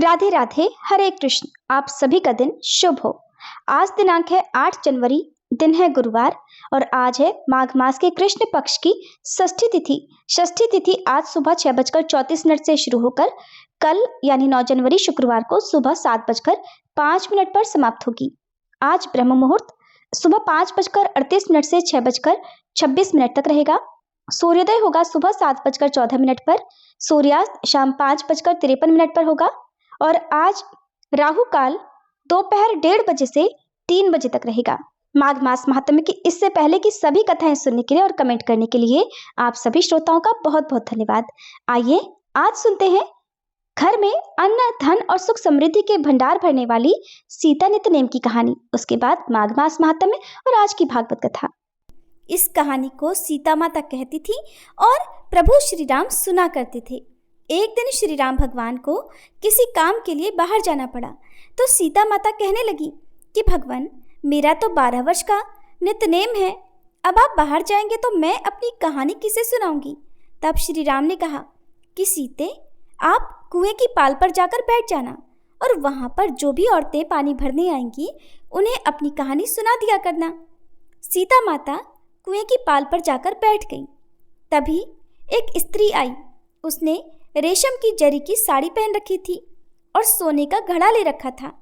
राधे राधे, हरे कृष्ण। आप सभी का दिन शुभ हो। आज दिनांक है 8 जनवरी, दिन है गुरुवार और आज है माघ मास के कृष्ण पक्ष की षष्ठी तिथि। षष्ठी तिथि आज सुबह 6:34 से शुरू होकर कल यानी 9 जनवरी शुक्रवार को सुबह 7:05 पर समाप्त होगी। आज ब्रह्म मुहूर्त सुबह 5:38 से 6:26 तक रहेगा। सूर्योदय होगा सुबह 7:14 पर। सूर्यास्त शाम 5:53 पर होगा और आज राहु काल दोपहर 1:30 बजे से 3 बजे तक रहेगा। माघ मास महात्म्य की इससे पहले की सभी कथाएं सुनने के लिए और कमेंट करने के लिए आप सभी श्रोताओं का बहुत बहुत धन्यवाद। आइए आज सुनते हैं घर में अन्न धन और सुख समृद्धि के भंडार भरने वाली सीता नित्य नेम की कहानी। उसके बाद माघ मास महात्म्य और आज की भागवत कथा। इस कहानी को सीता माता कहती थी और प्रभु श्री राम सुना करते थे। एक दिन श्री राम भगवान को किसी काम के लिए बाहर जाना पड़ा तो सीता माता कहने लगी कि भगवान, मेरा तो 12 वर्ष का नित्यनेम है, अब आप बाहर जाएंगे तो मैं अपनी कहानी किसे सुनाऊंगी। तब श्री राम ने कहा कि सीते, आप कुएं की पाल पर जाकर बैठ जाना और वहां पर जो भी औरतें पानी भरने आएंगी उन्हें अपनी कहानी सुना दिया करना। सीता माता कुएं की पाल पर जाकर बैठ गई। तभी एक स्त्री आई। उसने रेशम की जरी की साड़ी पहन रखी थी और सोने का घड़ा ले रखा था।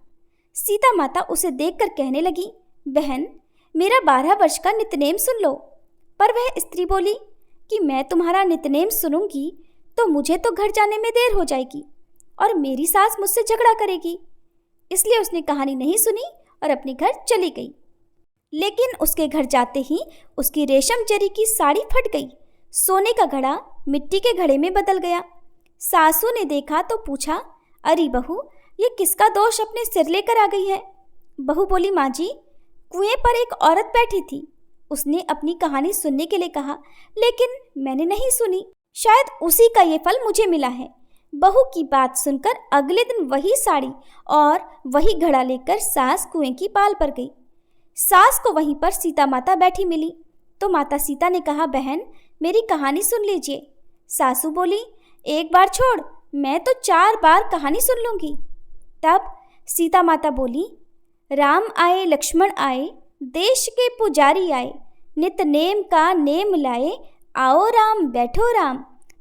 सीता माता उसे देखकर कहने लगी, बहन, मेरा 12 वर्ष का नित्यनेम सुन लो। पर वह स्त्री बोली कि मैं तुम्हारा नित्यनेम सुनूंगी तो मुझे तो घर जाने में देर हो जाएगी और मेरी सास मुझसे झगड़ा करेगी। इसलिए उसने कहानी नहीं सुनी और अपने घर चली गई। लेकिन उसके घर जाते ही उसकी रेशम जरी की साड़ी फट गई। सोने का घड़ा मिट्टी के घड़े में बदल गया। सासू ने देखा तो पूछा, अरे बहू, ये किसका दोष अपने सिर लेकर आ गई है। बहू बोली, माँ जी, कुएं पर एक औरत बैठी थी। उसने अपनी कहानी सुनने के लिए कहा, लेकिन मैंने नहीं सुनी। शायद उसी का ये फल मुझे मिला है। बहू की बात सुनकर अगले दिन वही साड़ी और वही घड़ा लेकर सास कुएं की पाल पर गई। सास को वहीं पर सीता माता बैठी मिली तो माता सीता ने कहा, बहन, मेरी कहानी सुन लीजिए। सासू बोली, एक बार छोड़, मैं तो 4 बार कहानी सुन लूंगी। तब सीता माता बोली, राम आए लक्ष्मण आए, देश के पुजारी आए, नित नेम का नेम लाए, आओ राम बैठो राम,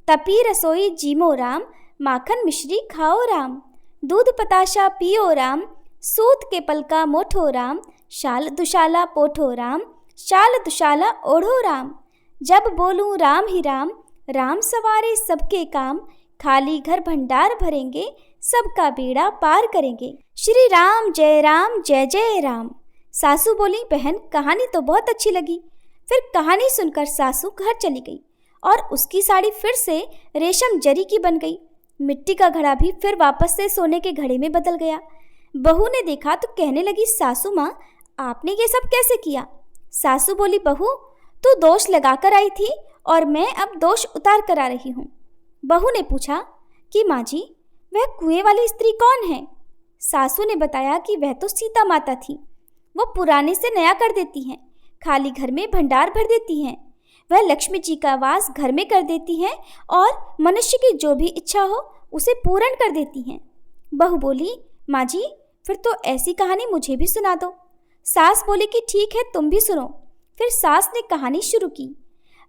तपी रसोई जीमो राम, माखन मिश्री खाओ राम, दूध पताशा पियो राम, सूत के पलका मोठो राम, शाल दुशाला पोठो राम, शाल दुशाला ओढ़ो राम, जब बोलूं राम ही राम, राम सवारे सबके काम, खाली घर भंडार भरेंगे, सबका बेड़ा पार करेंगे, श्री राम जय जय राम। सासू बोली, बहन, कहानी तो बहुत अच्छी लगी। फिर कहानी सुनकर सासू घर चली गई और उसकी साड़ी फिर से रेशम जरी की बन गई। मिट्टी का घड़ा भी फिर वापस से सोने के घड़े में बदल गया। बहू ने देखा तो कहने लगी, सासू माँ, आपने ये सब कैसे किया। सासू बोली, बहू, तू दोष लगाकर आई थी और मैं अब दोष उतार कर आ रही हूँ। बहू ने पूछा कि माँ जी, वह कुएं वाली स्त्री कौन है। सासू ने बताया कि वह तो सीता माता थी। वो पुराने से नया कर देती हैं, खाली घर में भंडार भर देती हैं। वह लक्ष्मी जी का वास घर में कर देती हैं और मनुष्य की जो भी इच्छा हो उसे पूर्ण कर देती हैं। बहू बोली, माँ जी, फिर तो ऐसी कहानी मुझे भी सुना दो। सास बोली कि ठीक है, तुम भी सुनो। फिर सास ने कहानी शुरू की।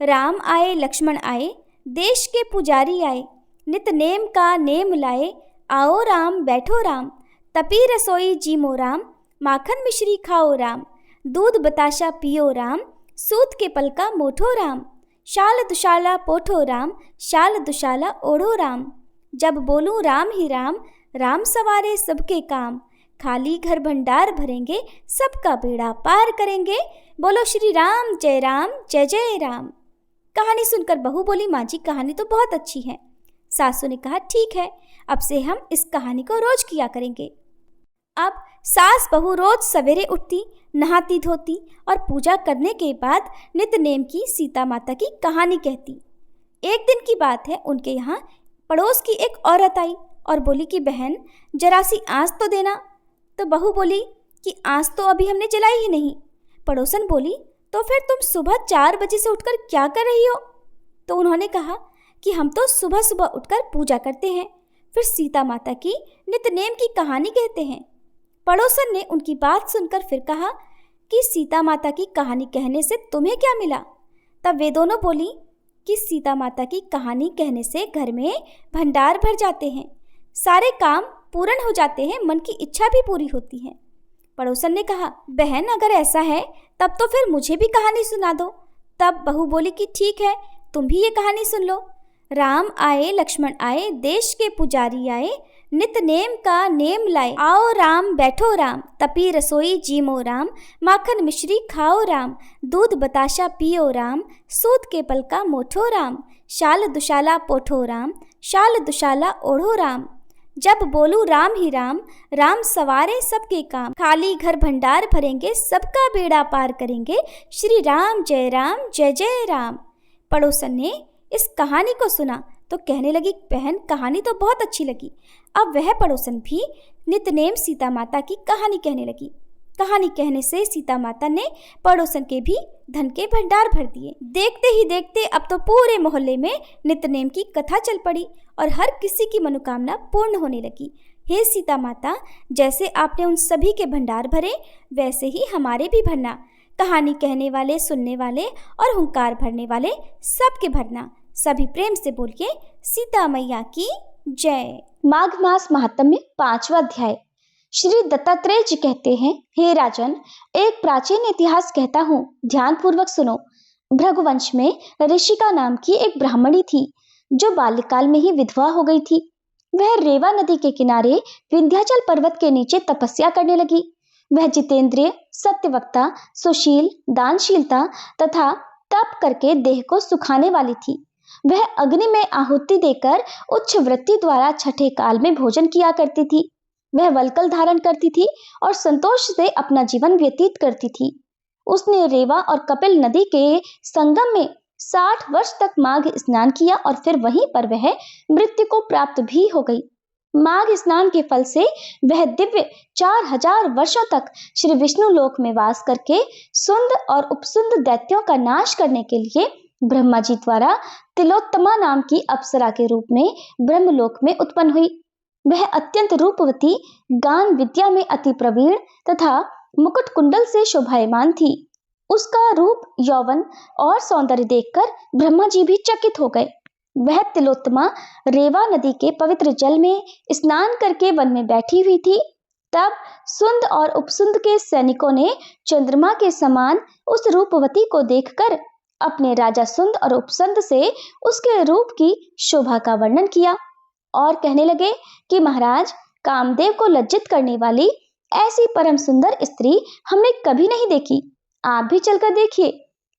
राम आए लक्ष्मण आए, देश के पुजारी आए, नित नेम का नेम लाए, आओ राम बैठो राम, तपी रसोई जीमो राम, माखन मिश्री खाओ राम, दूध बताशा पियो राम, सूत के पलका मोठो राम, शाल दुशाला पोठो राम, शाल दुशाला ओढ़ो राम, जब बोलूं राम ही राम, राम सवारे सबके काम, खाली घर भंडार भरेंगे, सबका बेड़ा पार करेंगे, बोलो श्री राम जय जय राम। कहानी सुनकर बहू बोली, माँ जी, कहानी तो बहुत अच्छी है। सासू ने कहा, ठीक है, अब से हम इस कहानी को रोज किया करेंगे। अब सास बहू रोज सवेरे उठती, नहाती धोती और पूजा करने के बाद नित्य नेम की सीता माता की कहानी कहती। एक दिन की बात है, उनके यहाँ पड़ोस की एक औरत आई और बोली कि बहन, जरा सी आँच तो देना। तो बहू बोली कि आँच तो अभी हमने जलाई ही नहीं। पड़ोसन बोली, तो फिर तुम सुबह 4 बजे से उठकर क्या कर रही हो। तो उन्होंने कहा कि हम तो सुबह सुबह उठकर पूजा करते हैं, फिर सीता माता की नितनेम की कहानी कहते हैं। पड़ोसन ने उनकी बात सुनकर फिर कहा कि सीता माता की कहानी कहने से तुम्हें क्या मिला? तब वे दोनों बोली कि सीता माता की कहानी कहने से घर में भंडार भर जाते हैं, सारे काम पूर्ण हो जाते हैं, मन की इच्छा भी पूरी होती है। पड़ोसन ने कहा, बहन अगर ऐसा है तब तो फिर मुझे भी कहानी सुना दो। तब बहू बोली कि ठीक है, तुम भी ये कहानी सुन लो। राम आए लक्ष्मण आए, देश के पुजारी आए, नित नेम का नेम लाए। आओ राम बैठो राम, तपी रसोई जीमो राम, माखन मिश्री खाओ राम, दूध बताशा पियो राम, सूत के पल का मोठो राम, शाल दुशाला पोठो राम, शाल दुशाला ओढ़ो राम। जब बोलू राम ही राम, राम सवारे सबके काम, खाली घर भंडार भरेंगे, सबका बेड़ा पार करेंगे, श्री राम जय राम। पड़ोसन ने इस कहानी को सुना तो कहने लगी, बहन कहानी तो बहुत अच्छी लगी। अब वह पड़ोसन भी नितनेम सीता माता की कहानी कहने लगी। कहानी कहने से सीता माता ने पड़ोसन के भी धन के भंडार भर दिए। देखते ही देखते अब तो पूरे मोहल्ले में नितनेम की कथा चल पड़ी और हर किसी की मनोकामना पूर्ण होने लगी। हे सीता माता, जैसे आपने उन सभी के भंडार भरे, वैसे ही हमारे भी भरना। कहानी कहने वाले, सुनने वाले और हुंकार भरने वाले सबके भरना। सभी प्रेम से बोलिए, सीता मैया की जय। माघ मास महात्म्य 5वां अध्याय। श्री दत्तात्रेय जी कहते हैं, हे राजन, एक प्राचीन इतिहास कहता हूँ, ध्यान पूर्वक सुनो। भृगुवंश में ऋषिका नाम की एक ब्राह्मणी थी जो बाल्यकाल में ही विधवा हो गई थी। वह रेवा नदी के किनारे विंध्याचल पर्वत के नीचे तपस्या करने लगी। वह जितेंद्रिय, सत्यवक्ता, सुशील, दानशीलता तथा तप करके देह को सुखाने वाली थी। वह अग्नि में आहुति देकर उच्च वृत्ति द्वारा छठे काल में भोजन किया करती थी। वह वल्कल धारण करती थी और संतोष से अपना जीवन व्यतीत करती थी। उसने रेवा और कपिल नदी के संगम में 60 वर्ष तक माघ स्नान किया और फिर वहीं पर वह मृत्यु को प्राप्त भी हो गई। माघ स्नान के फल से वह दिव्य 4000 वर्षों तक श्री विष्णु लोक में वास करके सुंद और उपसुंद दैत्यों का नाश करने के लिए ब्रह्मा जी द्वारा तिलोत्तमा नाम की अप्सरा के रूप में ब्रह्मलोक में उत्पन्न हुई। वह अत्यंत रूपवती, गान विद्या में अति प्रवीण तथा मुकुट कुंडल से शोभायमान थी। उसका रूप, यौवन और सौंदर्य देखकर ब्रह्मा जी भी चकित हो गए। वह तिलोत्तमा रेवा नदी के पवित्र जल में स्नान करके वन में बैठी हुई थी। तब सुंद और उपसुंद के सैनिकों ने चंद्रमा के समान उस रूपवती को देखकर अपने राजा सुंद और उपसुंद से उसके रूप की शोभा का वर्णन किया और कहने लगे कि महाराज, कामदेव को लज्जित करने वाली ऐसी परम सुंदर स्त्री हमने कभी नहीं देखी, आप भी चलकर देखिए।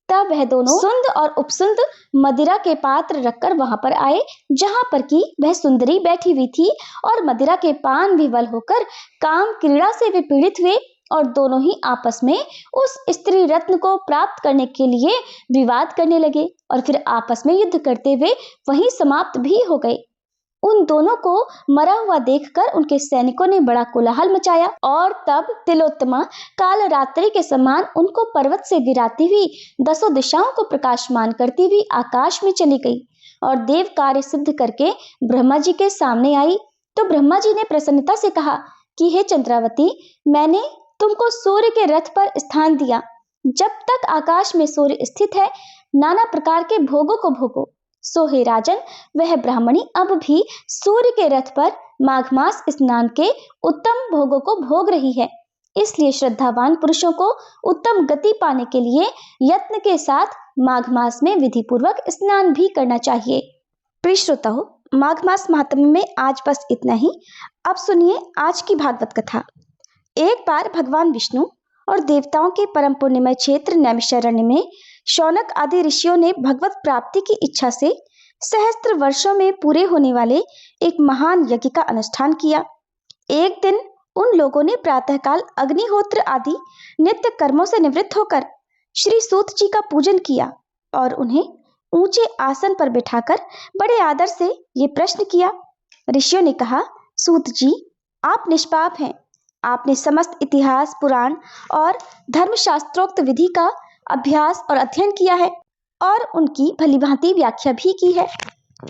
तब वह दोनों सुंद और उपसुंद मदिरा के पात्र रखकर वहां पर आए जहां पर की वह सुंदरी बैठी हुई थी और मदिरा के पान विवल होकर काम क्रीड़ा से वे पीड़ित हुए और दोनों ही आपस में उस स्त्री रत्न को प्राप्त करने के लिए विवाद करने लगे और फिर आपस में युद्ध करते हुए वहीं समाप्त भी हो गए। उन दोनों को मरा हुआ देखकर उनके सैनिकों ने बड़ा कोलाहल मचाया और तब तिलोत्तमा काल रात्रि के समान उनको पर्वत से गिराती हुई 10 दिशाओं को प्रकाशमान करती हुई आकाश में चली गई और देव कार्य सिद्ध करके ब्रह्मा जी के सामने आई। तो ब्रह्मा जी ने प्रसन्नता से कहा कि हे चंद्रावती, मैंने तुमको सूर्य के रथ पर स्थान दिया। जब तक आकाश में सूर्य स्थित है, नाना प्रकार के भोगों को भोगो। सो हे राजन, वह ब्राह्मणी अब भी सूर्य के रथ पर माघ मास स्नान के उत्तम भोगों को भोग रही है। इसलिए श्रद्धावान पुरुषों को उत्तम गति पाने के लिए यत्न के साथ माघ मास में विधि पूर्वक स्नान भी करना चाहिए। प्रिय श्रोताओ, माघ मास महात्म्य में आज बस इतना ही। अब सुनिए आज की भागवत कथा। एक बार भगवान विष्णु और देवताओं के परम पुण्यमय क्षेत्र नैमिषारण्य में शौनक आदि ऋषियों ने भगवत प्राप्ति की इच्छा से सहस्त्र वर्षों में पूरे होने वाले एक महान यज्ञ का अनुष्ठान किया। एक दिन उन लोगों ने प्रातःकाल अग्निहोत्र आदि नित्य कर्मों से निवृत्त होकर श्री सूत जी का पूजन किया और उन्हें ऊंचे आसन पर बिठाकर बड़े आदर से ये प्रश्न किया। ऋषियों ने कहा, सूत जी, आप निष्पाप हैं। आपने समस्त इतिहास, पुराण और धर्मशास्त्रोक्त विधि का अभ्यास और अध्ययन किया है और उनकी भलीभांति व्याख्या भी की है।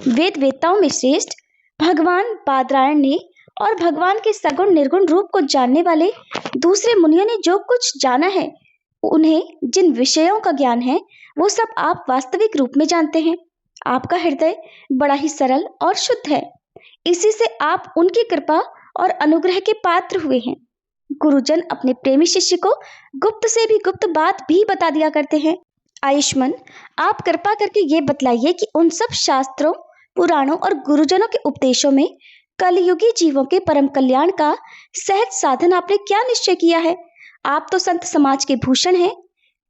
वेद वेत्ताओं में श्रेष्ठ भगवान बादरायण ने और भगवान के सगुण निर्गुण रूप को जानने वाले दूसरे मुनियों ने जो कुछ जाना है, उन्हें जिन विषयों का ज्ञान है, वो सब आप वास्तविक रूप में जानते हैं। आपका हृदय बड़ा ही सरल और शुद्ध है। इसी से आप उनकी कृपा और अनुग्रह के पात्र हुए हैं। गुरुजन अपने प्रेमी शिष्य को गुप्त से भी गुप्त बात भी बता दिया करते हैं। आयुष्मान, आप कृपा करके ये बतलाइए कि उन सब शास्त्रों, पुराणों और गुरुजनों के उपदेशों में कलयुगी जीवों के परम कल्याण का सहज साधन आपने क्या निश्चय किया है? आप तो संत समाज के भूषण हैं।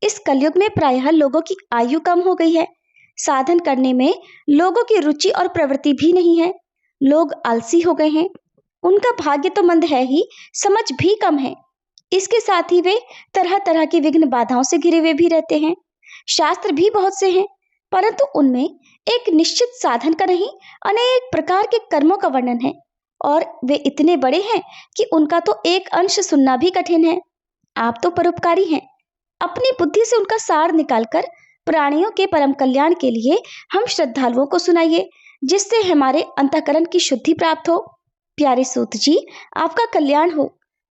इस कलयुग में प्रायः लोगों की आयु कम हो गई है। साधन करने में लोगों की रुचि और प्रवृत्ति भी नहीं है। लोग आलसी हो गए हैं। उनका भाग्य तो मंद है ही, समझ भी कम है। इसके साथ ही वे तरह तरह की विघ्न बाधाओं से घिरे हुए भी रहते हैं। शास्त्र भी बहुत से हैं, परंतु उनमें एक निश्चित साधन का नहीं, अनेक प्रकार के कर्मों का वर्णन है, और वे इतने बड़े हैं कि उनका तो एक अंश सुनना भी कठिन है। आप तो परोपकारी हैं। अपनी बुद्धि से उनका सार निकालकर प्राणियों के परम कल्याण के लिए हम श्रद्धालुओं को सुनाइए, जिससे हमारे अंतःकरण की शुद्धि प्राप्त हो। प्यारे सूत जी, आपका कल्याण हो।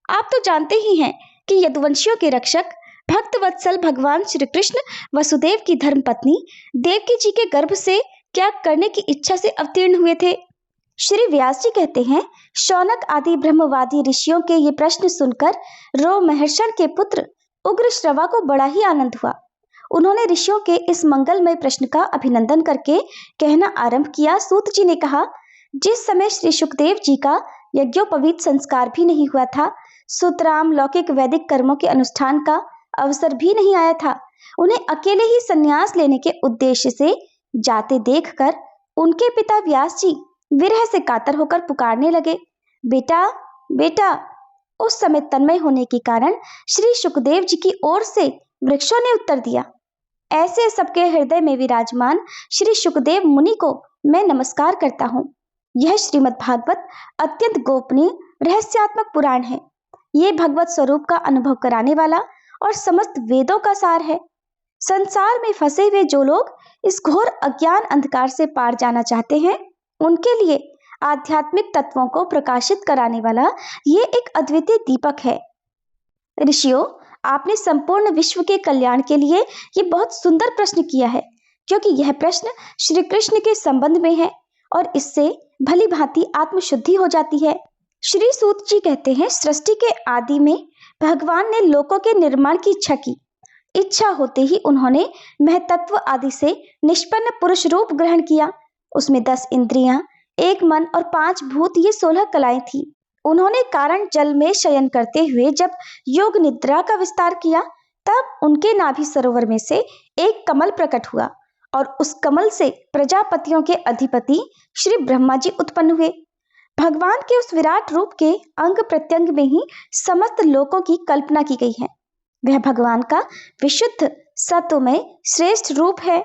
आप तो जानते ही हैं कि यदुवंशियों के रक्षक भक्त वत्सल भगवान श्री कृष्ण वसुदेव की धर्मपत्नी देवकी जी के गर्भ से त्याग करने की इच्छा से अवतीर्ण हुए थे। श्री व्यास जी कहते हैं, शौनक आदि ब्रह्मवादी ऋषियों के ये प्रश्न सुनकर रोमहर्षण के पुत्र उग्र श्रवा को बड़ा ही आनंद हुआ। उन्होंने ऋषियों के इस मंगलमय प्रश्न का अभिनंदन करके कहना आरंभ किया। सूत जी ने कहा, जिस समय श्री सुखदेव जी का यज्ञोपवीत संस्कार भी नहीं हुआ था, सुतराम लौकिक वैदिक कर्मों के अनुष्ठान का अवसर भी नहीं आया था, उन्हें अकेले ही संन्यास लेने के उद्देश्य से जाते देखकर उनके पिता व्यास जी विरह से कातर होकर पुकारने लगे, बेटा बेटा। उस समय तन्मय होने के कारण श्री सुखदेव जी की ओर से वृक्षों ने उत्तर दिया, ऐसे सबके हृदय में विराजमान श्री सुखदेव मुनि को मैं नमस्कार करता हूँ। यह श्रीमद् भागवत अत्यंत गोपनीय रहस्यात्मक पुराण है। ये भगवत स्वरूप का अनुभव कराने वाला और समस्त वेदों का सार है। संसार में फंसे हुए जो लोग इस घोर अज्ञान अंधकार से पार जाना चाहते हैं, उनके लिए आध्यात्मिक तत्वों को प्रकाशित कराने वाला ये एक अद्वितीय दीपक है। ऋषियों, आपने संपूर्ण विश्व के कल्याण के लिए ये बहुत सुंदर प्रश्न किया है, क्योंकि यह प्रश्न श्री कृष्ण के संबंध में है और इससे भली भांति आत्मशुद्धि हो जाती है। श्री सूत जी कहते हैं, सृष्टि के आदि में भगवान ने लोकों के निर्माण की इच्छा की। इच्छा होते ही उन्होंने महतत्व आदि से निष्पन्न पुरुष रूप ग्रहण किया। उसमें 10 इंद्रियां, 1 मन और 5 भूत, ये 16 कलाएं थी। उन्होंने कारण जल में शयन करते हुए जब योग निद्रा का विस्तार किया, तब उनके नाभि सरोवर में से एक कमल प्रकट हुआ और उस कमल से प्रजापतियों के अधिपति श्री ब्रह्मा जी उत्पन्न हुए। भगवान के उस विराट रूप के अंग प्रत्यंग में ही समस्त लोकों की कल्पना की गई है। वह भगवान का विशुद्ध सत्वमय श्रेष्ठ रूप है।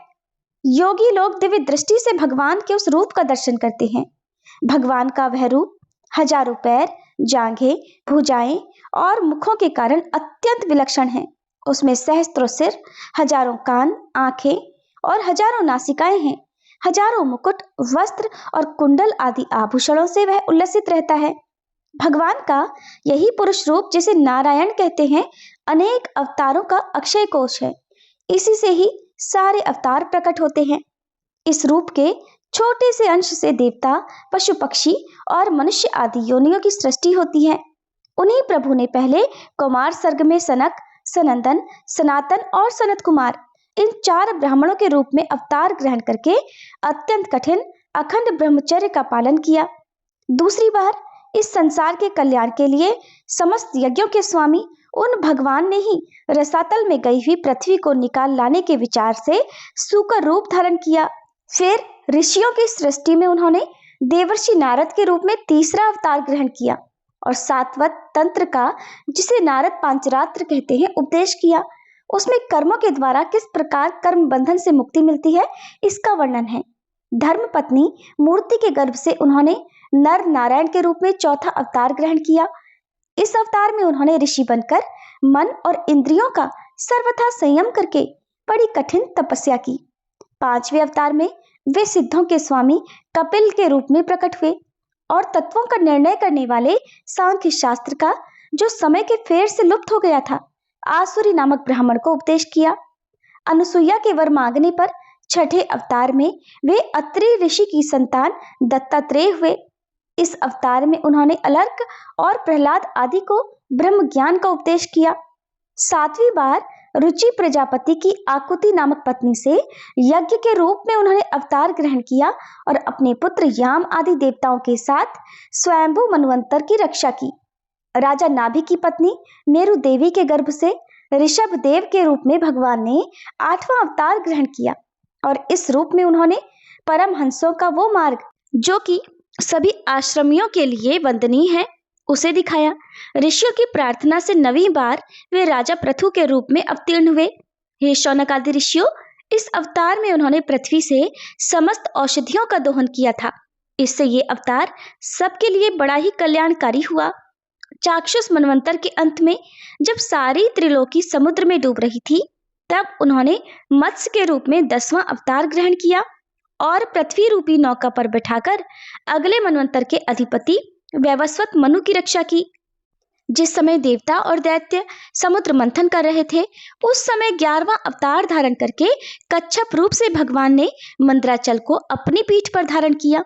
योगी लोग दिव्य दृष्टि से भगवान के उस रूप का दर्शन करते हैं। भगवान का वह रूप हजारों पैर, जांघें, भुजाएं और मुखों के कारण अत्यंत विलक्षण है। उसमें सहस्त्रों सिर, हजारों कान, आंखें और हजारों नासिकाएं हैं। हजारों मुकुट, वस्त्र और कुंडल आदि आभूषणों से वह उल्लसित रहता है। भगवान का यही पुरुष रूप, जिसे नारायण कहते हैं, अनेक अवतारों का अक्षय कोश है। इसी से ही सारे अवतार प्रकट होते हैं। इस रूप के छोटे से अंश से देवता, पशु पक्षी और मनुष्य आदि योनियों की सृष्टि होती है। उन्हीं प्रभु ने पहले कुमार सर्ग में सनक, सनंदन, सनातन और सनत कुमार, इन 4 ब्राह्मणों के रूप में अवतार ग्रहण करके अत्यंत कठिन अखंड ब्रह्मचर्य का पालन किया। दूसरी बार इस संसार के कल्याण के लिए समस्त यज्ञों के स्वामी उन भगवान ने ही रसातल में गई हुई पृथ्वी को निकाल लाने के विचार से सूकर रूप धारण किया। फिर ऋषियों की सृष्टि में उन्होंने देवर्षि नारद के रूप में तीसरा अवतार ग्रहण किया और सातवत तंत्र का, जिसे नारद पांचरात्र कहते हैं, उपदेश किया। उसमें कर्मों के द्वारा किस प्रकार कर्म बंधन से मुक्ति मिलती है, इसका वर्णन है। धर्म पत्नी मूर्ति के गर्भ से उन्होंने नर नारायण के रूप में चौथा अवतार ग्रहण किया। इस अवतार में उन्होंने ऋषि बनकर मन और इंद्रियों का सर्वथा संयम करके बड़ी कठिन तपस्या की। 5वें अवतार में वे सिद्धों के स्वामी कपिल के रूप में प्रकट हुए और तत्वों का निर्णय करने वाले सांख्य शास्त्र का, जो समय के फेर से लुप्त हो गया था, आसुरी नामक ब्राह्मण को उपदेश किया। अनुसुईया के वर मांगने पर छठे अवतार में वे अत्रि ऋषि की संतान दत्तात्रेय हुए। इस अवतार में उन्होंने अलर्क और प्रहलाद आदि को ब्रह्म ज्ञान का उपदेश किया। सातवीं बार रुचि प्रजापति की आकुति नामक पत्नी से यज्ञ के रूप में उन्होंने अवतार ग्रहण किया और अपने पुत्र याम आदि देवताओं के साथ स्वयंभू मनवंतर की रक्षा की। राजा नाभि की पत्नी मेरु देवी के गर्भ से ऋषभ देव के रूप में भगवान ने 8वां अवतार ग्रहण किया और इस रूप में उन्होंने परमहंसों का वो मार्ग, जो कि सभी आश्रमियों के लिए वंदनीय है, उसे दिखाया। ऋषियों की प्रार्थना से 9वीं बार वे राजा पृथु के रूप में अवतीर्ण हुए। हे शौनक आदि ऋषियों, इस अवतार में उन्होंने पृथ्वी से समस्त औषधियों का दोहन किया था। इससे ये अवतार सबके लिए बड़ा ही कल्याणकारी हुआ। चाक्षुष मनवंतर के अंत में जब सारी त्रिलोकी समुद्र में डूब रही थी, तब उन्होंने मत्स्य के रूप में 10वां अवतार ग्रहण किया और पृथ्वी रूपी नौका पर बैठाकर अगले मनवंतर के अधिपति वैवस्वत मनु की रक्षा की। जिस समय देवता और दैत्य समुद्र मंथन कर रहे थे, उस समय 11वां अवतार धारण करके कच्छप रूप से भगवान ने मंदराचल को अपनी पीठ पर धारण किया।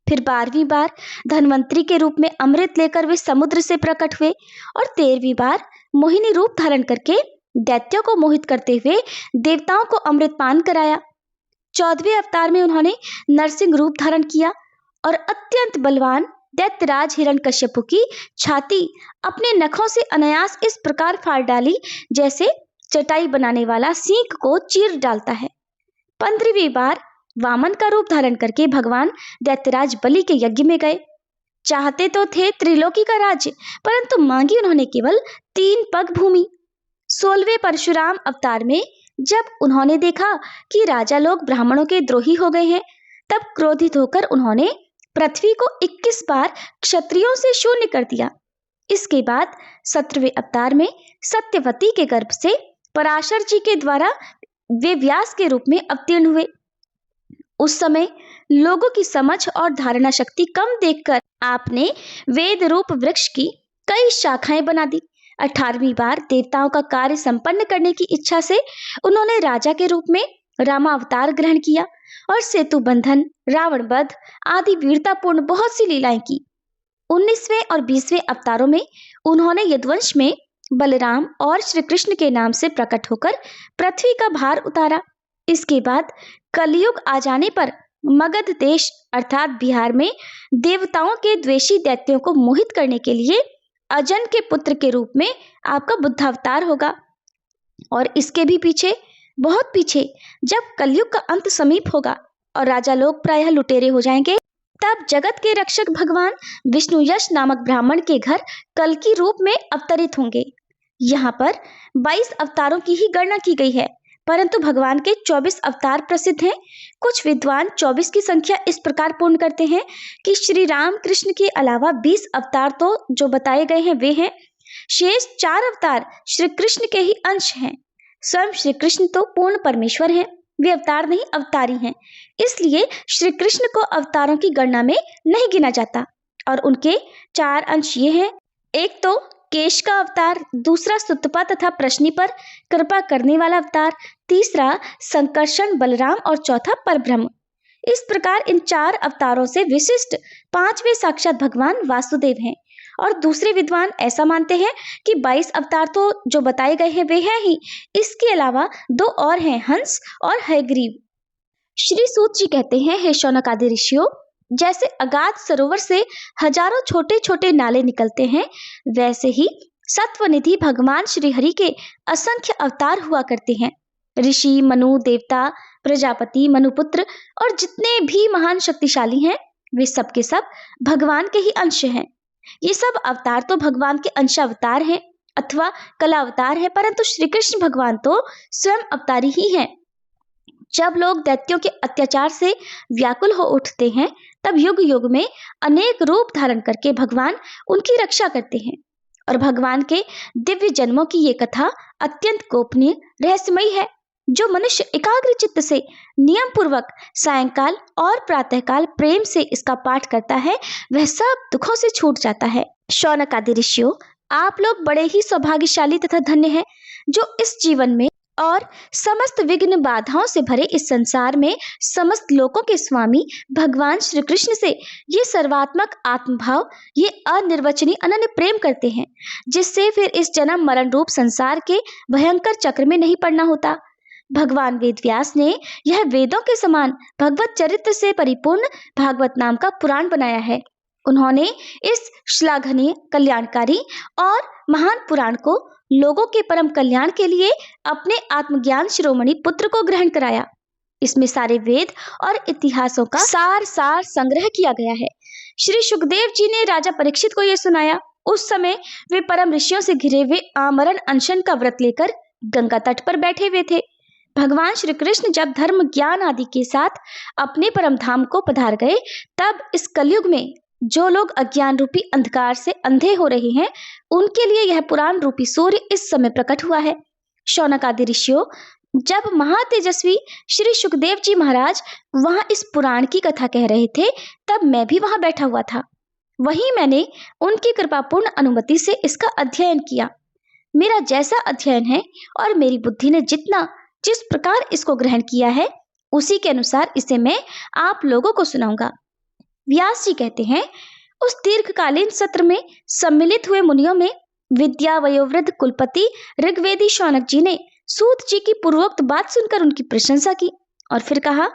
फिर 12वीं बार धन्वंतरी के रूप में अमृत लेकर वे समुद्र से प्रकट हुए और 13वीं बार मोहिनी रूप धारण करके दैत्यों को मोहित करते हुए देवताओं को अमृत पान कराया। 14वें अवतार में उन्होंने नरसिंह रूप धारण किया और अत्यंत बलवान दैत्यराज हिरण्यकश्यपु की छाती अपने नखों से अनायास इस प्रकार फाड़ डाली, जैसे चटाई बनाने वाला सींग को चीर डालता है। 15वीं बार वामन का रूप धारण करके भगवान दैत्यराज बलि के यज्ञ में गए। चाहते तो थे त्रिलोकी का राज्य, परंतु मांगी उन्होंने केवल 3 पग भूमि। 16वें परशुराम अवतार में जब उन्होंने देखा कि राजा लोग ब्राह्मणों के द्रोही हो गए हैं, तब क्रोधित होकर उन्होंने पृथ्वी को 21 बार क्षत्रियों से शून्य कर दिया। इसके बाद 17वें अवतार में सत्यवती के गर्भ से पराशर जी के द्वारा वे व्यास के रूप में अवतीर्ण हुए। उस समय लोगों की समझ और धारणा शक्ति कम देखकर आपने वेद रूप वृक्ष की कई शाखाएं बना दी। 18वीं बार देवताओं का कार्य संपन्न करने की इच्छा से उन्होंने राजा के रूप में रामावतार ग्रहण किया और सेतु बंधन, रावण वध आदि वीरतापूर्ण बहुत सी लीलाएं की। 19वें और 20वें अवतारों में उन्होंने यदुवंश में बलराम और श्री कृष्ण के नाम से प्रकट होकर पृथ्वी का भार उतारा। इसके बाद कलयुग आ जाने पर मगध देश अर्थात बिहार में देवताओं के द्वेषी दैत्यों को मोहित करने के लिए अजन के पुत्र के रूप में आपका बुद्धावतार होगा। और इसके भी पीछे, बहुत पीछे, जब कलयुग का अंत समीप होगा और राजा लोग प्रायः लुटेरे हो जाएंगे, तब जगत के रक्षक भगवान विष्णु यश नामक ब्राह्मण के घर कल्कि रूप में अवतरित होंगे। यहाँ पर 22 अवतारों की ही गणना की गई है, परंतु भगवान के 24 अवतार प्रसिद्ध हैं। कुछ विद्वान 24 की संख्या इस प्रकार पूर्ण करते हैं कि श्री राम कृष्ण के अलावा 20 अवतार तो जो बताए गए हैं वे हैं, शेष 4 अवतार श्री कृष्ण के ही अंश हैं। स्वयं श्री कृष्ण तो पूर्ण परमेश्वर हैं, वे अवतार नहीं अवतारी हैं, इसलिए श्री कृष्ण को अवतारों की गणना में नहीं गिना जाता। और उनके 4 अंश ये हैं, एक तो केश का अवतार, दूसरा सुतपा तथा प्रश्नि पर कृपा करने वाला अवतार, तीसरा संकर्षण बलराम और चौथा परब्रह्म। इस प्रकार इन 4 अवतारों से विशिष्ट 5वें साक्षात भगवान वासुदेव हैं। और दूसरे विद्वान ऐसा मानते हैं कि 22 अवतार तो जो बताए गए हैं वे हैं ही, इसके अलावा 2 और हैं, हंस और हयग्रीव। श्री सूत जी कहते हैं, हे शौनक आदि ऋषियों, जैसे अगाध सरोवर से हजारों छोटे छोटे नाले निकलते हैं, वैसे ही सत्वनिधि भगवान श्री हरि के असंख्य अवतार हुआ करते हैं। ऋषि, मनु, देवता, प्रजापति, मनुपुत्र और जितने भी महान शक्तिशाली हैं, वे सब के सब भगवान के ही अंश हैं। ये सब अवतार तो भगवान के अंशावतार हैं अथवा कला अवतार हैं, परंतु श्री कृष्ण भगवान तो स्वयं अवतारी ही हैं। जब लोग दैत्यों के अत्याचार से व्याकुल हो उठते हैं, तब युग युग में अनेक रूप धारण करके भगवान उनकी रक्षा करते हैं। और भगवान के दिव्य जन्मों की ये कथा अत्यंत गोपनीय रहस्यमयी है। जो मनुष्य एकाग्र चित्त से नियम पूर्वक सायंकाल और प्रातःकाल प्रेम से इसका पाठ करता है वह सब दुखों से छूट जाता है। शौनक आदि ऋषियों, आप लोग बड़े ही सौभाग्यशाली तथा धन्य हैं जो इस जीवन में और समस्त विघ्न बाधाओं से भरे इस संसार में समस्त लोकों के स्वामी भगवान श्री कृष्ण से ये सर्वात्मक आत्मभाव, ये अनिर्वचनीय अनन्य प्रेम करते हैं, जिससे फिर इस जन्म मरण रूप संसार के भयंकर चक्र में नहीं पड़ना होता। भगवान वेद व्यास ने यह वेदों के समान भगवत चरित्र से परिपूर्ण भागवत नाम का पुराण बनाया है। उन्होंने इस श्लाघनीय, कल्याणकारी और महान पुराण को लोगों के परम कल्याण के लिए अपने आत्मज्ञान शिरोमणि पुत्र को ग्रहण कराया। इसमें सारे वेद और इतिहासों का सार संग्रह किया गया है। श्री सुखदेव जी ने राजा परीक्षित को यह सुनाया। उस समय वे परम ऋषियों से घिरे हुए आमरण अनशन का व्रत लेकर गंगा तट पर बैठे हुए थे। भगवान श्री कृष्ण जब धर्म ज्ञान आदि के साथ अपने परम धाम को पधार गए, तब इस कलयुग में जो लोग अज्ञान रूपी अंधकार से अंधे हो रहे हैं, उनके लिए यह पुराण रूपी सूर्य इस समय प्रकट हुआ है। शौनक आदि ऋषियों, जब महातेजस्वी श्री सुखदेव जी महाराज वहां इस पुराण की कथा कह रहे थे, तब मैं भी वहां बैठा हुआ था। वहीं मैंने उनकी कृपापूर्ण अनुमति से इसका अध्ययन किया। मेरा जैसा अध्ययन है और मेरी बुद्धि ने जिस प्रकार इसको ग्रहण किया है, उसी के अनुसार इसे मैं आप लोगों को सुनाऊंगा। व्यास जी कहते हैं, उस दीर्घकालीन सत्र में सम्मिलित हुए मुनियों में विद्या वयोवृद्ध कुलपति ऋग्वेदी शौनक जी ने सूत जी की पूर्वोक्त बात सुनकर उनकी प्रशंसा की और फिर कहा,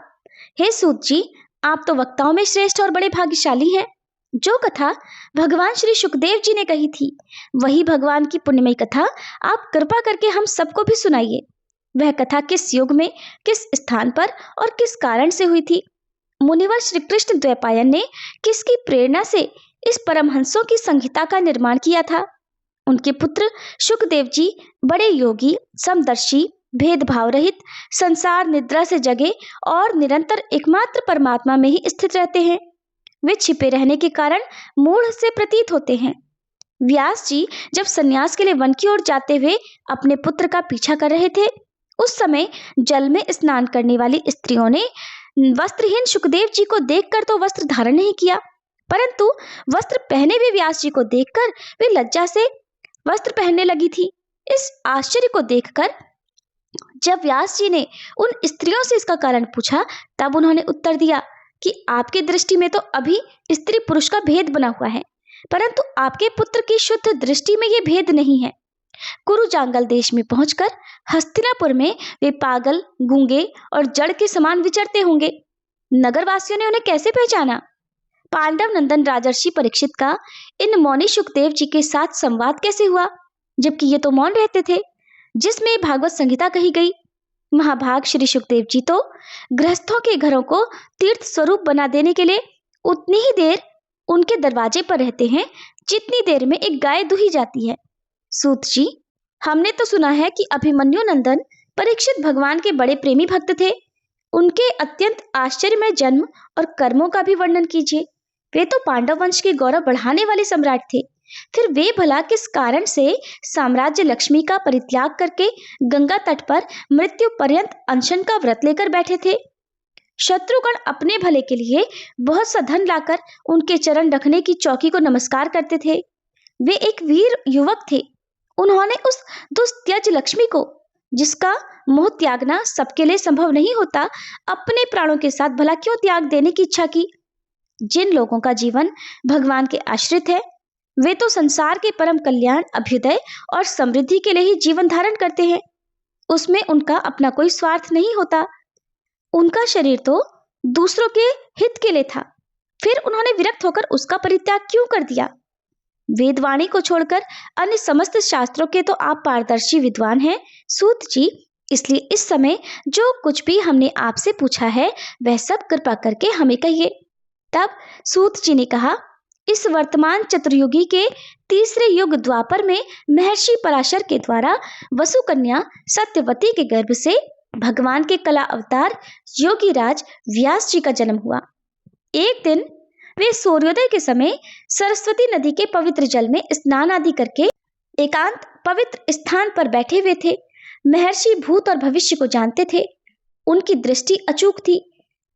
हे सूत जी, आप तो वक्ताओं में श्रेष्ठ और बड़े भाग्यशाली हैं। जो कथा भगवान श्री सुखदेव जी ने कही थी, वही भगवान की पुण्यमयी कथा आप कृपा करके हम सबको भी सुनाइए। वह कथा किस युग में, किस स्थान पर और किस कारण से हुई थी? मुनिवर श्री कृष्ण द्वैपायन ने किसकी प्रेरणा से इस परमहंसों की संहिता का निर्माण किया था? उनके पुत्र सुखदेव जी बड़े योगी, समदर्शी, भेदभाव रहित, संसार निद्रा से जगे और निरंतर एकमात्र परमात्मा में ही स्थित रहते हैं। वे छिपे रहने के कारण मूढ़ से प्रतीत होते हैं। व्यास जी जब संन्यास के लिए वन की ओर जाते हुए अपने पुत्र का पीछा कर रहे थे, उस समय जल में स्नान करने वाली स्त्रियों ने वस्त्रहीन सुखदेव जी को देखकर तो वस्त्र धारण नहीं किया, परंतु वस्त्र पहने हुए व्यास जी को देखकर वे लज्जा से वस्त्र पहनने लगी थी। इस आश्चर्य को देखकर जब व्यास जी ने उन स्त्रियों से इसका कारण पूछा, तब उन्होंने उत्तर दिया कि आपकी दृष्टि में तो अभी स्त्री पुरुष का भेद बना हुआ है, परंतु आपके पुत्र की शुद्ध दृष्टि में ये भेद नहीं है। कुरु जांगल देश में पहुंचकर हस्तिनापुर में वे पागल, गूंगे और जड़ के समान विचरते होंगे। नगरवासियों ने उन्हें कैसे पहचाना? पांडव नंदन राजर्षि परीक्षित का इन मौनी सुखदेव जी के साथ संवाद कैसे हुआ, जबकि ये तो मौन रहते थे, जिसमें भागवत संहिता कही गई। महाभाग श्री सुखदेव जी तो गृहस्थों के घरों को तीर्थ स्वरूप बना देने के लिए उतनी ही देर उनके दरवाजे पर रहते हैं जितनी देर में एक गाय दुही जाती है। सूत जी, हमने तो सुना है कि अभिमन्यु नंदन परीक्षित भगवान के बड़े प्रेमी भक्त थे। उनके अत्यंत आश्चर्यमय जन्म और कर्मों का भी वर्णन कीजिए। वे तो पांडव वंश के गौरव बढ़ाने वाले सम्राट थे। फिर वे भला किस कारण से साम्राज्य लक्ष्मी का परित्याग करके गंगा तट पर मृत्यु पर्यंत अनशन का व्रत लेकर बैठे थे? शत्रुगण अपने भले के लिए बहुत सा धन लाकर उनके चरण रखने की चौकी को नमस्कार करते थे। वे एक वीर युवक थे। उन्होंने उस दुस्त्यज लक्ष्मी को, जिसका मोह त्यागना सबके लिए संभव नहीं होता, अपने प्राणों के साथ भला क्यों त्याग देने की इच्छा की? जिन लोगों का जीवन भगवान के आश्रित है, वे तो संसार के परम कल्याण, अभ्युदय और समृद्धि के लिए ही जीवन धारण करते हैं। उसमें उनका अपना कोई स्वार्थ नहीं होता। उनका शरीर तो दूसरों के हित के लिए था, फिर उन्होंने विरक्त होकर उसका परित्याग क्यों कर दिया? वेदवाणी को छोड़कर अन्य समस्त शास्त्रों के तो आप पारदर्शी विद्वान हैं सूत जी, इसलिए इस समय जो कुछ भी हमने आपसे पूछा है वह सब कृपा करके हमें कहिए। तब सूत जी ने कहा, इस वर्तमान चतुर्युगी के तीसरे युग द्वापर में महर्षि पराशर के द्वारा वसु कन्या सत्यवती के गर्भ से भगवान के कला अवतार योगीराज व्यास जी का जन्म हुआ। एक दिन वे सूर्योदय के समय सरस्वती नदी के पवित्र जल में स्नान आदि करके एकांत पवित्र स्थान पर बैठे हुए थे। महर्षि भूत और भविष्य को जानते थे। उनकी दृष्टि अचूक थी।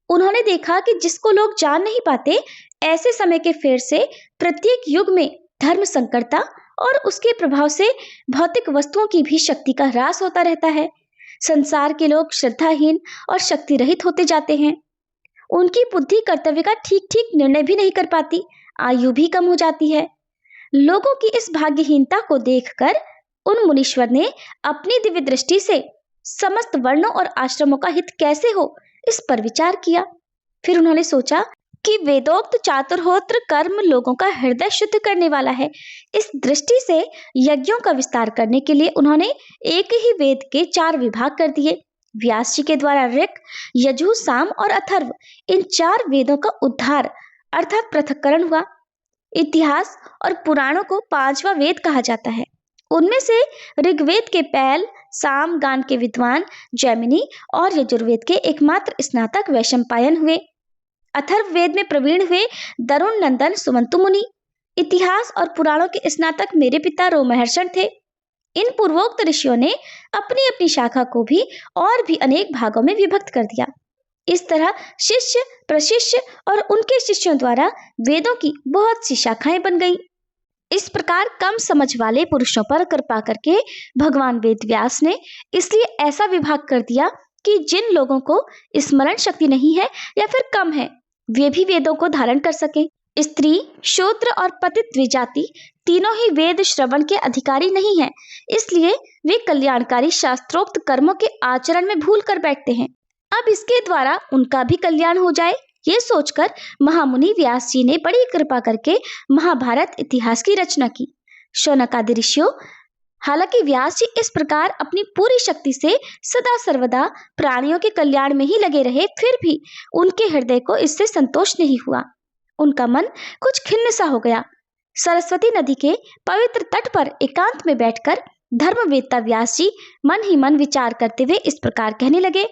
उन्होंने देखा कि जिसको लोग जान नहीं पाते, ऐसे समय के फेर से प्रत्येक युग में धर्म संकरता और उसके प्रभाव से भौतिक वस्तुओं की भी शक्ति का ह्रास होता रहता है। संसार के लोग श्रद्धाहीन और शक्ति रहित होते जाते हैं। उनकी बुद्धि कर्तव्य का ठीक ठीक निर्णय भी नहीं कर पाती, आयु भी कम हो जाती है। लोगों की इस भाग्यहीनता को देखकर उन मुनीश्वर ने अपनी दिव्य दृष्टि से समस्त वर्णों और आश्रमों का हित कैसे हो, इस पर विचार किया। फिर उन्होंने सोचा कि वेदोक्त चातुर्होत्र कर्म लोगों का हृदय शुद्ध करने वाला है। इस दृष्टि से यज्ञों का विस्तार करने के लिए उन्होंने एक ही वेद के 4 विभाग कर दिए। व्यास जी के द्वारा ऋक्, यजु, साम और अथर्व, इन 4 वेदों का उद्धार अर्थात पृथक्करण हुआ। इतिहास और पुराणों को 5वां वेद कहा जाता है। उनमें से ऋग्वेद के पैल, साम गान के विद्वान जैमिनी और यजुर्वेद के एकमात्र स्नातक वैशंपायन हुए। अथर्ववेद में प्रवीण हुए दरुण नंदन सुमंतु मुनि। इतिहास और पुराणों के स्नातक मेरे पिता रोमहर्षण थे। इन पूर्वोक्त ऋषियों ने अपनी अपनी शाखा को भी और भी अनेक भागों में विभक्त कर दिया। इस तरह शिष्य, प्रशिष्य और उनके शिष्यों द्वारा वेदों की बहुत सी शाखाएं बन गईं। इस प्रकार कम समझ वाले पुरुषों पर कृपा करके भगवान वेद व्यास ने इसलिए ऐसा विभाग कर दिया कि जिन लोगों को स्मरण शक्ति नहीं है या फिर कम है, वे भी वेदों को धारण कर सकें। स्त्री, शूद्र और पतित द्विजाति तीनों ही वेद श्रवण के अधिकारी नहीं हैं, इसलिए वे कल्याणकारी शास्त्रोक्त कर्मों के आचरण में भूल कर बैठते हैं। अब इसके द्वारा उनका भी कल्याण हो जाए, ये सोचकर महामुनि व्यास जी ने बड़ी कृपा करके महाभारत इतिहास की रचना की। शौनक आदि ऋषियों, हालांकि व्यास जी इस प्रकार अपनी पूरी शक्ति से सदा सर्वदा प्राणियों के कल्याण में ही लगे रहे, फिर भी उनके हृदय को इससे संतोष नहीं हुआ। उनका मन कुछ खिन्न सा हो गया। सरस्वती नदी के पवित्र तट पर एकांत में बैठकर धर्मवेत्ता व्यास जी मन ही मन विचार करते हुए इस प्रकार कहने लगे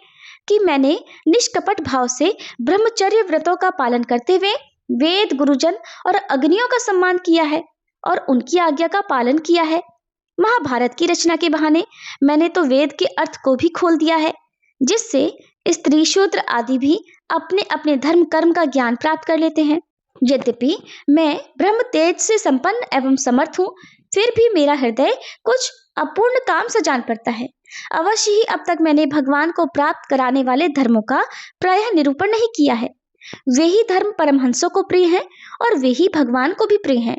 कि मैंने निष्कपट भाव से ब्रह्मचर्य व्रतों का पालन करते हुए वेद, गुरुजन और अग्नियों का सम्मान किया है और उनकी आज्ञा का पालन किया है। महाभारत की रचना के बहाने मैंने तो वेद के अर्थ को भी खोल दिया है, जिससे स्त्री, शूद्र आदि भी अपने अपने धर्म कर्म का ज्ञान प्राप्त कर लेते हैं। यद्यपि मैं ब्रह्म तेज से संपन्न एवं समर्थ हूँ, फिर भी मेरा हृदय कुछ अपूर्ण काम सा जान पड़ता है। अवश्य ही अब तक मैंने भगवान को प्राप्त कराने वाले धर्मों का प्रायः निरूपण नहीं किया है। वे ही धर्म परमहंसों को प्रिय हैं और वे ही भगवान को भी प्रिय हैं।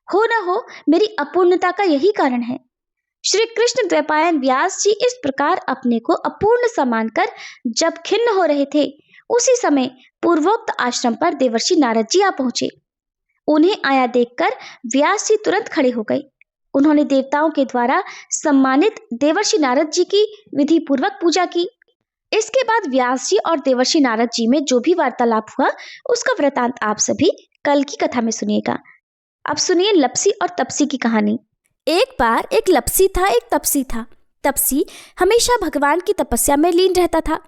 हो न हो मेरी अपूर्णता का यही कारण है। श्री कृष्ण द्वैपायन व्यास जी इस प्रकार अपने को अपूर्ण सा मानकर जब खिन्न हो रहे थे, उसी समय पूर्वोक्त आश्रम पर देवर्षि नारद जी आ पहुंचे। उन्हें आया देखकर व्यास जी तुरंत खड़े हो गए। उन्होंने देवताओं के द्वारा सम्मानित देवर्षि नारद जी की विधि पूर्वक पूजा की। इसके बाद व्यास जी और देवर्षि नारद जी में जो भी वार्तालाप हुआ, उसका वृतांत आप सभी कल की कथा में सुनिएगा। अब सुनिए लपसी और तपसी की कहानी। एक बार एक लपसी था, एक तपसी था। तपसी हमेशा भगवान की तपस्या में लीन रहता था।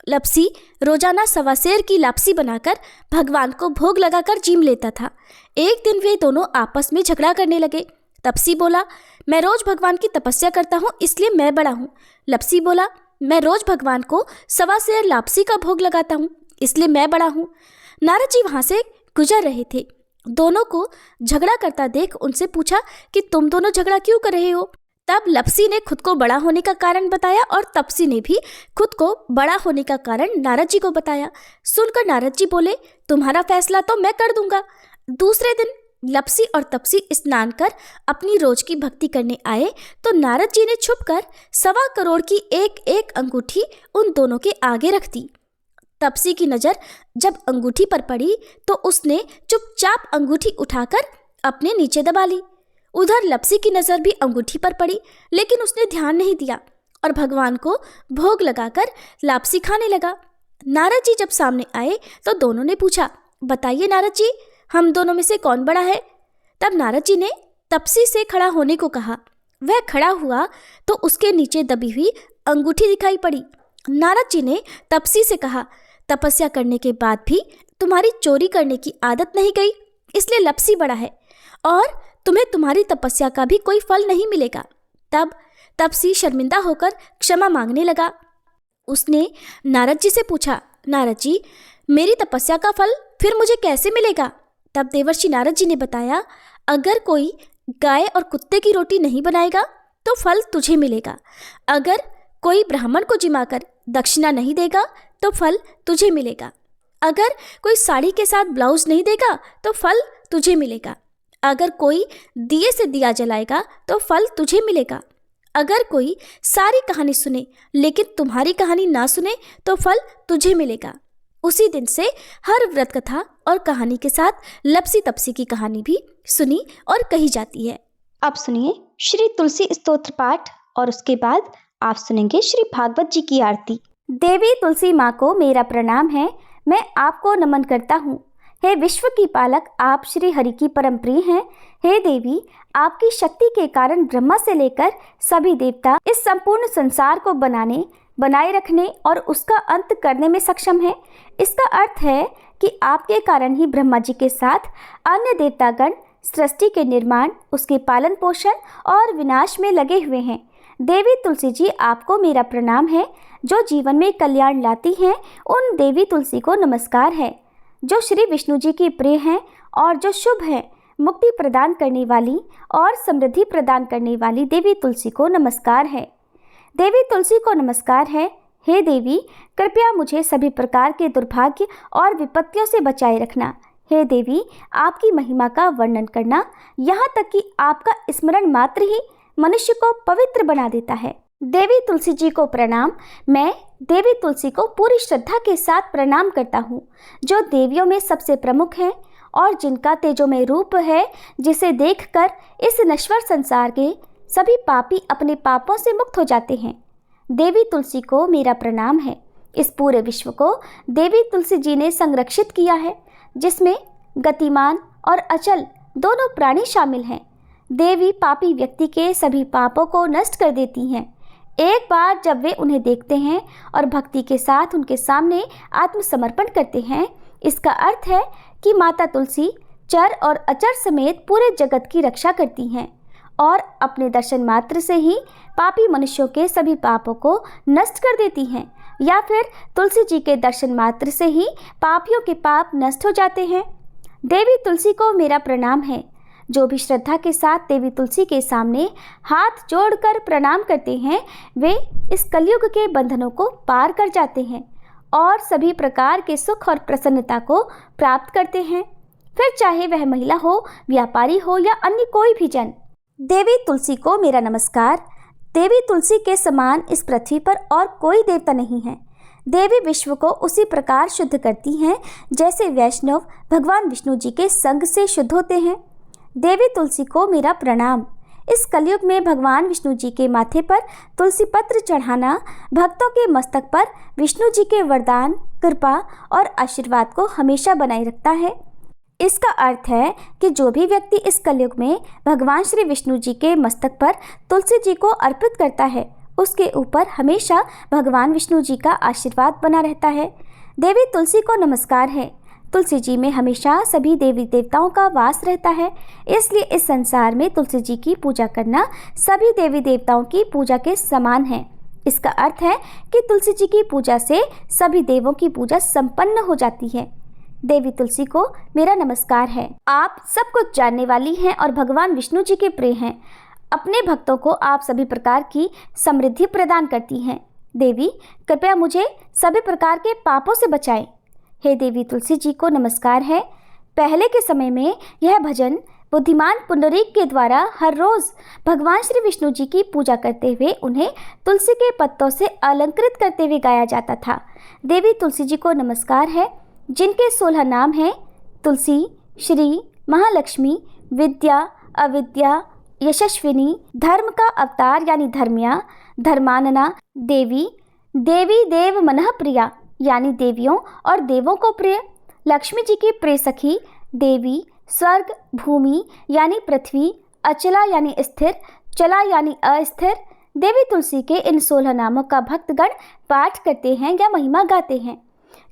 लपसी रोजाना 1.25 सेर की लापसी बनाकर भगवान को भोग लगाकर जीम लेता था। एक दिन वे दोनों आपस में झगड़ा करने लगे। तपसी बोला, मैं रोज भगवान की तपस्या करता हूँ, इसलिए मैं बड़ा हूँ। लपसी बोला, मैं रोज भगवान को 1.25 सेर लापसी का भोग लगाता हूँ, इसलिए मैं बड़ा हूँ। नारद जी वहां से गुजर रहे थे। दोनों को झगड़ा करता देख उनसे पूछा कि तुम दोनों झगड़ा क्यों कर रहे हो। तब लपसी ने खुद को बड़ा होने का कारण बताया और तपसी ने भी खुद को बड़ा होने का कारण नारद जी को बताया। सुनकर नारद जी बोले, तुम्हारा फैसला तो मैं कर दूंगा। दूसरे दिन लपसी और तपसी स्नान कर अपनी रोज की भक्ति करने आए तो नारद जी ने छुपकर 1.25 करोड़ की एक एक अंगूठी उन दोनों के आगे रख दी। तपसी की नजर जब अंगूठी पर पड़ी तो उसने चुपचाप अंगूठी उठाकर अपने नीचे दबा ली। उधर लपसी की नजर भी अंगूठी पर पड़ी, लेकिन उसने ध्यान नहीं दिया और भगवान को भोग लगाकर लापसी खाने लगा। नारद जी जब सामने आए तो दोनों ने पूछा, बताइए नारद जी, हम दोनों में से कौन बड़ा है। तब नारद जी ने तपसी से खड़ा होने को कहा। वह खड़ा हुआ तो उसके नीचे दबी हुई अंगूठी दिखाई पड़ी। नारद जी ने तपसी से कहा, तपस्या करने के बाद भी तुम्हारी चोरी करने की आदत नहीं गई, इसलिए लपसी बड़ा है और तुम्हें तुम्हारी तपस्या का भी कोई फल नहीं मिलेगा। तब तपसी शर्मिंदा होकर क्षमा मांगने लगा। उसने नारद जी से पूछा, नारद जी, मेरी तपस्या का फल फिर मुझे कैसे मिलेगा? तब देवर्षि नारद जी ने बताया, अगर कोई गाय और कुत्ते की रोटी नहीं बनाएगा तो फल तुझे मिलेगा। अगर कोई ब्राह्मण को जिमाकर दक्षिणा नहीं देगा तो फल तुझे मिलेगा। अगर कोई साड़ी के साथ ब्लाउज नहीं देगा तो फल तुझे मिलेगा। अगर कोई दिए से दिया जलाएगा तो फल तुझे मिलेगा। अगर कोई सारी कहानी सुने लेकिन तुम्हारी कहानी ना सुने तो फल तुझे मिलेगा। उसी दिन से हर व्रत कथा और कहानी के साथ लपसी तपसी की कहानी भी सुनी और कही जाती है। अब सुनिए श्री तुलसी स्तोत्र पाठ और उसके बाद आप सुनेंगे श्री भागवत जी की आरती। देवी तुलसी माँ को मेरा प्रणाम है, मैं आपको नमन करता हूँ। हे विश्व की पालक, आप श्री हरि की परम प्रिय हैं। हे देवी, आपकी शक्ति के कारण ब्रह्मा से लेकर सभी देवता इस संपूर्ण संसार को बनाए रखने और उसका अंत करने में सक्षम है। इसका अर्थ है कि आपके कारण ही ब्रह्मा जी के साथ अन्य देवतागण सृष्टि के निर्माण, उसके पालन पोषण और विनाश में लगे हुए हैं। देवी तुलसी जी, आपको मेरा प्रणाम है। जो जीवन में कल्याण लाती हैं, उन देवी तुलसी को नमस्कार है। जो श्री विष्णु जी की प्रिय हैं और जो शुभ है, मुक्ति प्रदान करने वाली और समृद्धि प्रदान करने वाली देवी तुलसी को नमस्कार है। देवी तुलसी को नमस्कार है। हे देवी, कृपया मुझे सभी प्रकार के दुर्भाग्य और विपत्तियों से बचाए रखना। हे देवी, आपकी महिमा का वर्णन करना, यहाँ तक कि आपका स्मरण मात्र ही मनुष्य को पवित्र बना देता है। देवी तुलसी जी को प्रणाम। मैं देवी तुलसी को पूरी श्रद्धा के साथ प्रणाम करता हूँ, जो देवियों में सबसे प्रमुख हैं और जिनका तेजोमय रूप है, जिसे देखकर इस नश्वर संसार के सभी पापी अपने पापों से मुक्त हो जाते हैं। देवी तुलसी को मेरा प्रणाम है। इस पूरे विश्व को देवी तुलसी जी ने संरक्षित किया है, जिसमें गतिमान और अचल दोनों प्राणी शामिल हैं। देवी पापी व्यक्ति के सभी पापों को नष्ट कर देती हैं। एक बार जब वे उन्हें देखते हैं और भक्ति के साथ उनके सामने आत्मसमर्पण करते हैं, इसका अर्थ है कि माता तुलसी चर और अचर समेत पूरे जगत की रक्षा करती हैं और अपने दर्शन मात्र से ही पापी मनुष्यों के सभी पापों को नष्ट कर देती हैं, या फिर तुलसी जी के दर्शन मात्र से ही पापियों के पाप नष्ट हो जाते हैं। देवी तुलसी को मेरा प्रणाम है। जो भी श्रद्धा के साथ देवी तुलसी के सामने हाथ जोड़कर प्रणाम करते हैं, वे इस कलयुग के बंधनों को पार कर जाते हैं और सभी प्रकार के सुख और प्रसन्नता को प्राप्त करते हैं, फिर चाहे वह महिला हो, व्यापारी हो या अन्य कोई भी जन। देवी तुलसी को मेरा नमस्कार। देवी तुलसी के समान इस पृथ्वी पर और कोई देवता नहीं है। देवी विश्व को उसी प्रकार शुद्ध करती हैं जैसे वैष्णव भगवान विष्णु जी के संग से शुद्ध होते हैं। देवी तुलसी को मेरा प्रणाम। इस कलयुग में भगवान विष्णु जी के माथे पर तुलसी पत्र चढ़ाना भक्तों के मस्तक पर विष्णु जी के वरदान, कृपा और आशीर्वाद को हमेशा बनाए रखता है। इसका अर्थ है कि जो भी व्यक्ति इस कलयुग में भगवान श्री विष्णु जी के मस्तक पर तुलसी जी को अर्पित करता है, उसके ऊपर हमेशा भगवान विष्णु जी का आशीर्वाद बना रहता है। देवी तुलसी को नमस्कार है। तुलसी जी में हमेशा सभी देवी देवताओं का वास रहता है, इसलिए इस संसार में तुलसी जी की पूजा करना सभी देवी देवताओं की पूजा के समान है। इसका अर्थ है कि तुलसी जी की पूजा से सभी देवों की पूजा संपन्न हो जाती है। देवी तुलसी को मेरा नमस्कार है। आप सब कुछ जानने वाली हैं और भगवान विष्णु जी के प्रिय हैं। अपने भक्तों को आप सभी प्रकार की समृद्धि प्रदान करती हैं। देवी, कृपया मुझे सभी प्रकार के पापों से बचाएं। हे देवी तुलसी जी को नमस्कार है। पहले के समय में यह भजन बुद्धिमान पुंडरीक के द्वारा हर रोज भगवान श्री विष्णु जी की पूजा करते हुए उन्हें तुलसी के पत्तों से अलंकृत करते हुए गाया जाता था। देवी तुलसी जी को नमस्कार है, जिनके 16 नाम हैं तुलसी, श्री, महालक्ष्मी, विद्या, अविद्या, यशस्विनी, धर्म का अवतार यानी धर्म्या, धर्मानना, देवी, देवी देव मनः प्रिया यानी देवियों और देवों को प्रिय, लक्ष्मी जी की प्रिय सखी, देवी, स्वर्ग, भूमि यानी पृथ्वी, अचला यानी स्थिर, चला यानी अस्थिर। देवी तुलसी के इन 16 नामों का भक्तगण पाठ करते हैं या महिमा गाते हैं।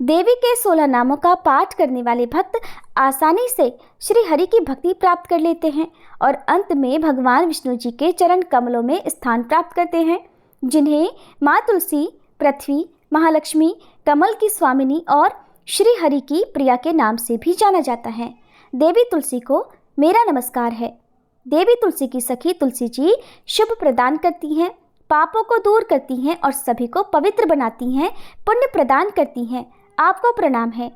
देवी के 16 नामों का पाठ करने वाले भक्त आसानी से श्री हरि की भक्ति प्राप्त कर लेते हैं और अंत में भगवान विष्णु जी के चरण कमलों में स्थान प्राप्त करते हैं, जिन्हें माँ तुलसी, पृथ्वी, महालक्ष्मी, कमल की स्वामिनी और श्री हरि की प्रिया के नाम से भी जाना जाता है। देवी तुलसी को मेरा नमस्कार है। देवी तुलसी की सखी तुलसी जी शुभ प्रदान करती हैं, पापों को दूर करती हैं और सभी को पवित्र बनाती हैं, पुण्य प्रदान करती हैं। आपको प्रणाम है।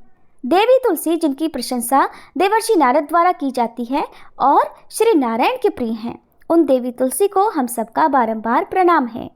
देवी तुलसी जिनकी प्रशंसा देवर्षि नारद द्वारा की जाती है और श्री नारायण के प्रिय हैं, उन देवी तुलसी को हम सबका बारंबार प्रणाम है।